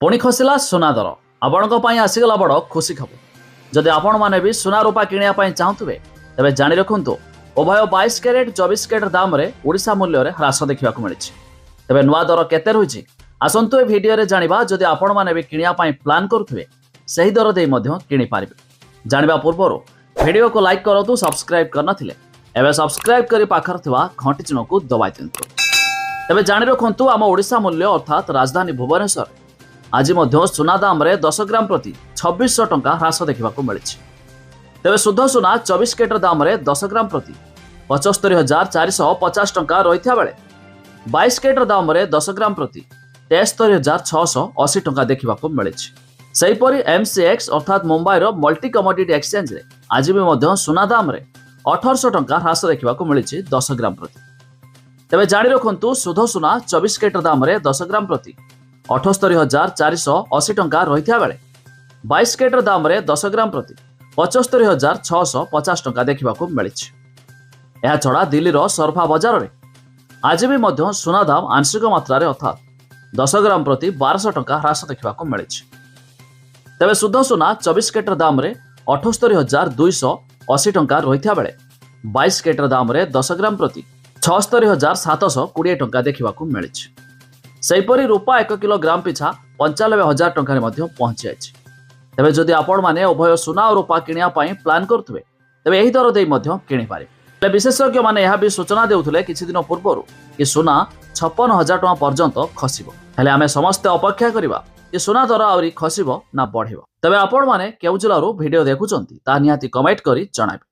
पुणी खसला सुना दर आपण आसीगला बड़ खुशी खबर। जदि आपण मैंने भी सुना रूपा किणापी चाहूबे तेज जाणी रखु उभय 22 कैरेट 24 कैरेट दाम रे ओडिशा मूल्य रे ह्रास देखा मिली। तेज नुआ दर केते रही आसतु ए भिडियो जाना। जदि आपण मैंने भी किणापी प्लान करुवे से दर दे किपारे। जाना पूर्व भिडियो को लाइक करूँ, सब्सक्राइब करनथिले एवं सब्सक्राइब कर पाखर घंटी चिन्ह को दबाई दिंतु। तेज जाणी रखु आम ओडिशा मूल्य अर्थात राजधानी भुवनेश्वर आज सुना दाम रे 10 ग्राम प्रति 2600 टंका ह्रास देखा मिली। तेज शुद्ध सुना 24 कैरेट दाम रे 10 ग्राम प्रति 75,450 टंका रही बेले 22 कैरेट दाम रे 10 ग्राम प्रति 73,680 टंका देखा मिली। सेहीपरि MCX अर्थात मुंबई मल्टी कमोडिटी एक्सचेंज रे आज भी सुना दाम रे 1800 टंका ह्रास देखा मिली 10 ग्राम प्रति। तेज जाणी रखु शुद्ध सुना 24 कैरेट दाम रे 10 ग्राम प्रति 78,480 टंका रही बेले 22 कैरेट दाम रे 10 ग्राम प्रति 75,650 टंका देखा मिली। यह छड़ा दिल्ली सरफा बजार में आज भी सुना दाम आंशिक मात्रा अर्थात 10 ग्राम प्रति 1200 टंका ह्रास देखा मिली। तेज शुद्ध सुना 24 कैरेट दाम रे 78,280 टंका रही बेले 22 कैरेट दाम रे 10 ग्राम प्रति 76,720 टंका देखा मिली। सेहीपरि रूपा 1 किलोग्राम पिछा 95,000 टंका पहुंची जाए। तेज जदि आपण मैंने उभय सुना और रूपा किणापी प्लान करुवे तेज यही दर दे किपारे। विशेषज्ञ मैंने यह भी सूचना देउथिले किछि दिन पूर्व कि सुना 56,000 टंका पर्यंत खसिबो। हेले आमे समस्ते अपेक्षा करिबा कि सुना दर आउरी खसिबो ना बढ़िबो। तबे आपण माने केउ जिल्लारू भिडियो देखुचंती ता निहाती कमेंट करी जणाइबे।